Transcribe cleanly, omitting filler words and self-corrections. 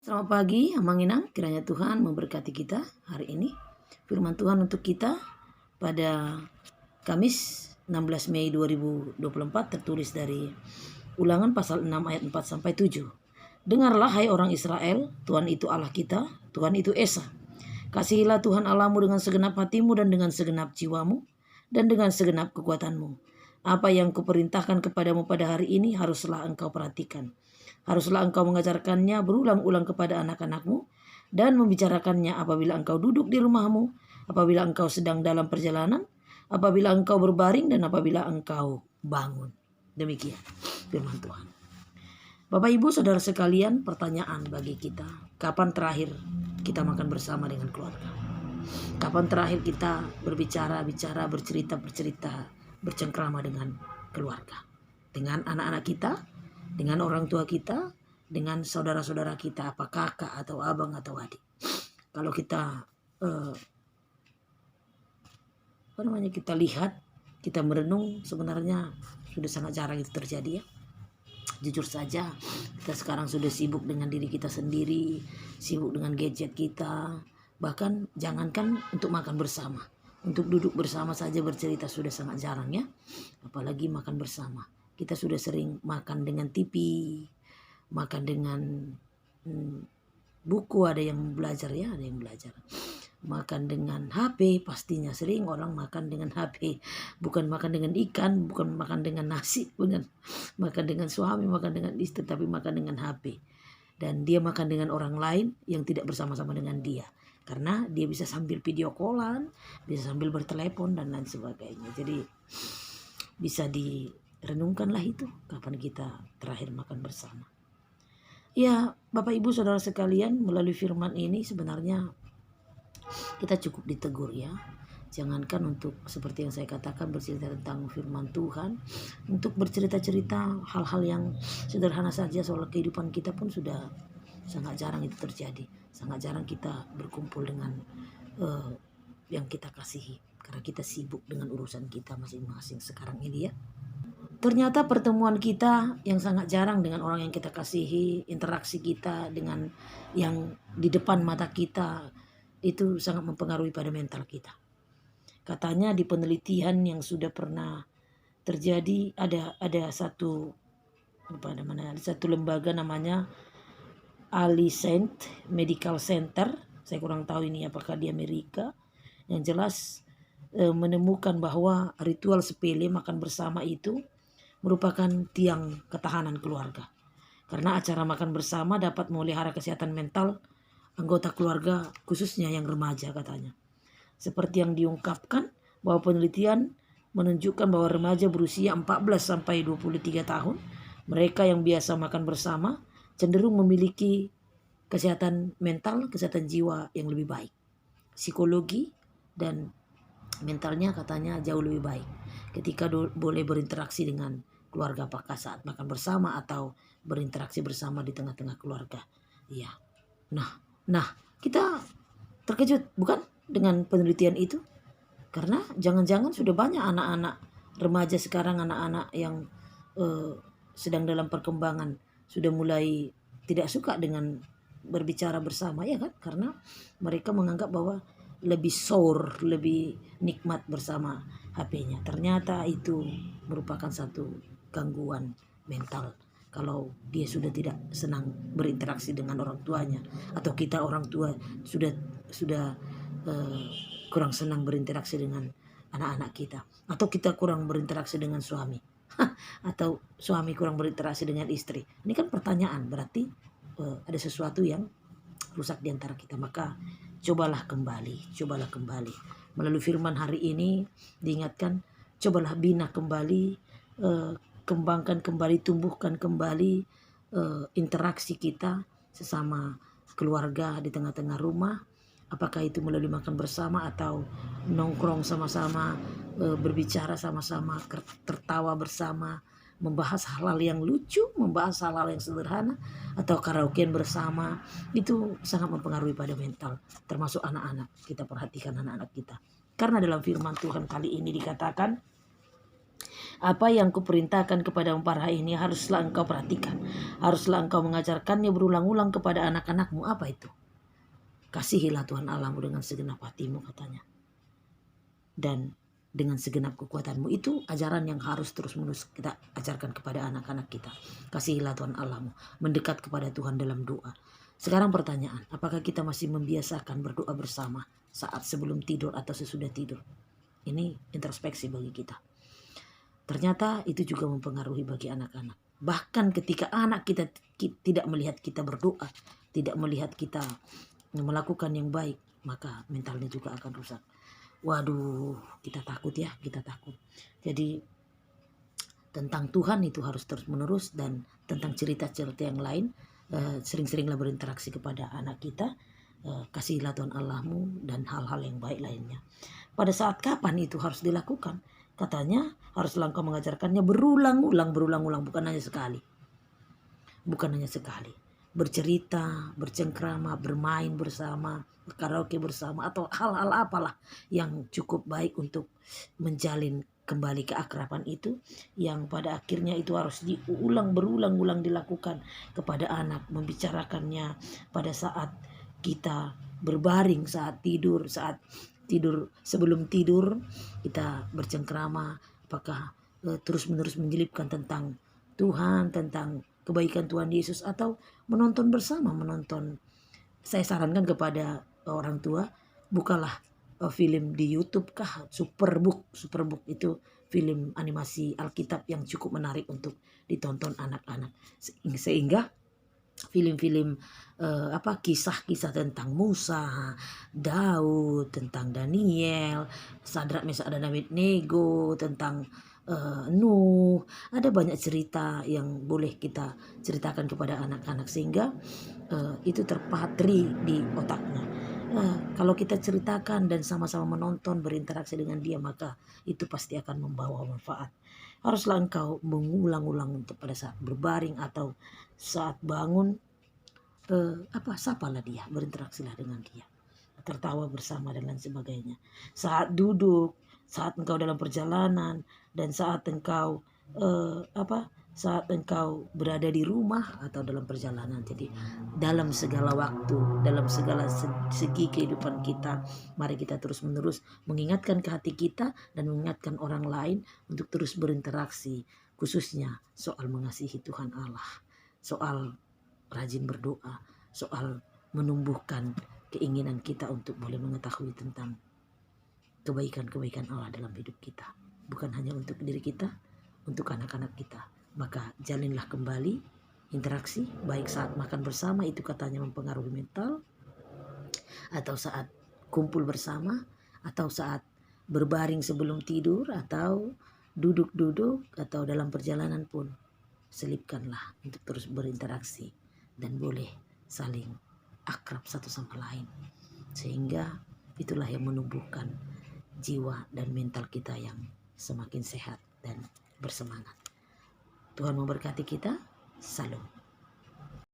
Selamat pagi, Amanginang. Kiranya Tuhan memberkati kita hari ini. Firman Tuhan untuk kita pada Kamis 16 Mei 2024 tertulis dari Ulangan pasal 6 ayat 4 sampai 7. Dengarlah hai orang Israel, Tuhan itu Allah kita, Tuhan itu Esa. Kasihilah Tuhan Allahmu dengan segenap hatimu dan dengan segenap jiwamu dan dengan segenap kekuatanmu. Apa yang kuperintahkan kepadamu pada hari ini haruslah engkau perhatikan. Haruslah engkau mengajarkannya berulang-ulang kepada anak-anakmu dan membicarakannya apabila engkau duduk di rumahmu, apabila engkau sedang dalam perjalanan, apabila engkau berbaring dan apabila engkau bangun. Demikian firman Tuhan. Bapak Ibu Saudara sekalian, pertanyaan bagi kita, kapan terakhir kita makan bersama dengan keluarga? Kapan terakhir kita berbicara, bercerita, bercengkrama dengan keluarga? Dengan anak-anak kita, dengan orang tua kita, dengan saudara-saudara kita, apa kakak atau abang atau adik. Kalau kita kita lihat, kita merenung, sebenarnya sudah sangat jarang itu terjadi ya. Jujur saja, kita sekarang sudah sibuk dengan diri kita sendiri, sibuk dengan gadget kita, bahkan jangankan untuk makan bersama, untuk duduk bersama saja bercerita sudah sangat jarang ya, apalagi makan bersama. Kita sudah sering makan dengan TV, makan dengan buku, ada yang belajar ya, ada yang belajar. Makan dengan HP, pastinya sering orang makan dengan HP. Bukan makan dengan ikan, bukan makan dengan nasi, bukan makan dengan suami, makan dengan istri, tapi makan dengan HP. Dan dia makan dengan orang lain yang tidak bersama-sama dengan dia. Karena dia bisa sambil video callan, bisa sambil bertelepon dan lain sebagainya. Jadi bisa renungkanlah itu, kapan kita terakhir makan bersama. Ya, Bapak Ibu Saudara sekalian, melalui firman ini sebenarnya kita cukup ditegur ya. Jangankan untuk seperti yang saya katakan bercerita tentang firman Tuhan, untuk bercerita-cerita hal-hal yang sederhana saja soal kehidupan kita pun sudah sangat jarang itu terjadi. Sangat jarang kita berkumpul dengan yang kita kasihi, karena kita sibuk dengan urusan kita masing-masing sekarang ini ya. Ternyata pertemuan kita yang sangat jarang dengan orang yang kita kasihi, interaksi kita dengan yang di depan mata kita, itu sangat mempengaruhi pada mental kita. Katanya di penelitian yang sudah pernah terjadi, ada satu lembaga namanya Alicent Medical Center, saya kurang tahu ini apakah di Amerika, yang jelas menemukan bahwa ritual sepele makan bersama itu merupakan tiang ketahanan keluarga. Karena acara makan bersama dapat memelihara kesehatan mental anggota keluarga, khususnya yang remaja katanya. Seperti yang diungkapkan bahwa penelitian menunjukkan bahwa remaja berusia 14 sampai 23 tahun, mereka yang biasa makan bersama cenderung memiliki kesehatan mental, kesehatan jiwa yang lebih baik. Psikologi dan mentalnya katanya jauh lebih baik ketika boleh berinteraksi dengan keluarga, apakah saat makan bersama atau berinteraksi bersama di tengah-tengah keluarga. Iya. Nah, kita terkejut bukan dengan penelitian itu? Karena jangan-jangan sudah banyak anak-anak remaja sekarang, anak-anak yang sedang dalam perkembangan sudah mulai tidak suka dengan berbicara bersama ya kan? Karena mereka menganggap bahwa lebih sour, lebih nikmat bersama HP-nya. Ternyata itu merupakan satu gangguan mental. Kalau dia sudah tidak senang berinteraksi dengan orang tuanya, atau kita orang tua sudah kurang senang berinteraksi dengan anak-anak kita, atau kita kurang berinteraksi dengan suami, atau suami kurang berinteraksi dengan istri. Ini kan pertanyaan, berarti ada sesuatu yang rusak di antara kita. Maka cobalah kembali melalui firman hari ini diingatkan, cobalah bina kembali, kembangkan kembali, tumbuhkan kembali interaksi kita sesama keluarga di tengah-tengah rumah. Apakah itu melalui makan bersama atau nongkrong sama-sama, berbicara sama-sama, tertawa bersama, membahas hal-hal yang lucu, membahas hal-hal yang sederhana, atau karaokean bersama. Itu sangat mempengaruhi pada mental, termasuk anak-anak. Kita perhatikan anak-anak kita, karena dalam firman Tuhan kali ini dikatakan, Apa yang kuperintahkan kepadamu para ini haruslah engkau perhatikan. Haruslah engkau mengajarkannya berulang-ulang kepada anak-anakmu. Apa itu? Kasihilah Tuhan Allahmu dengan segenap hatimu, katanya. Dan dengan segenap kekuatanmu. Itu ajaran yang harus terus-menerus kita ajarkan kepada anak-anak kita. Kasihilah Tuhan Allahmu. Mendekat kepada Tuhan dalam doa. Sekarang pertanyaan, apakah kita masih membiasakan berdoa bersama saat sebelum tidur atau sesudah tidur? Ini introspeksi bagi kita. Ternyata itu juga mempengaruhi bagi anak-anak. Bahkan ketika anak kita tidak melihat kita berdoa, tidak melihat kita melakukan yang baik, maka mentalnya juga akan rusak. Waduh, kita takut ya, kita takut. Jadi tentang Tuhan itu harus terus-menerus, dan tentang cerita-cerita yang lain, sering-seringlah berinteraksi kepada anak kita. Kasihilah Tuhan Allahmu dan hal-hal yang baik lainnya. Pada saat kapan itu harus dilakukan? Katanya haruslah engkau mengajarkannya berulang-ulang, bukan hanya sekali. Bukan hanya sekali. Bercerita, bercengkrama, bermain bersama, karaoke bersama, atau hal-hal apalah yang cukup baik untuk menjalin kembali keakraban itu, yang pada akhirnya itu harus berulang-ulang dilakukan kepada anak. Membicarakannya pada saat kita berbaring, saat tidur sebelum tidur kita bercengkrama, apakah terus-menerus menyelipkan tentang Tuhan, tentang kebaikan Tuhan Yesus, atau menonton bersama. Saya sarankan kepada orang tua, bukalah film di YouTube kah, Superbook itu film animasi Alkitab yang cukup menarik untuk ditonton anak-anak, sehingga film-film kisah-kisah tentang Musa, Daud, tentang Daniel, Sadrak, Mesak dan Abednego, tentang Nuh. Ada banyak cerita yang boleh kita ceritakan kepada anak-anak sehingga itu terpatri di otaknya. Kalau kita ceritakan dan sama-sama menonton, berinteraksi dengan dia, maka itu pasti akan membawa manfaat. Haruslah engkau mengulang-ulang untuk pada saat berbaring atau saat bangun, sapalah dia, berinteraksilah dengan dia, tertawa bersama dan lain sebagainya. Saat duduk, saat engkau dalam perjalanan, dan saat engkau saat engkau berada di rumah atau dalam perjalanan. Jadi dalam segala waktu, dalam segala segi kehidupan kita, mari kita terus-menerus mengingatkan ke hati kita dan mengingatkan orang lain untuk terus berinteraksi, khususnya soal mengasihi Tuhan Allah, soal rajin berdoa, soal menumbuhkan keinginan kita untuk boleh mengetahui tentang kebaikan-kebaikan Allah dalam hidup kita. Bukan hanya untuk diri kita, untuk anak-anak kita. Maka jalinlah kembali interaksi, baik saat makan bersama, itu katanya mempengaruhi mental, atau saat kumpul bersama, atau saat berbaring sebelum tidur, atau duduk-duduk, atau dalam perjalanan pun. Selipkanlah untuk terus berinteraksi dan boleh saling akrab satu sama lain, sehingga itulah yang menumbuhkan jiwa dan mental kita yang semakin sehat dan bersemangat. Tuhan memberkati kita. Salam.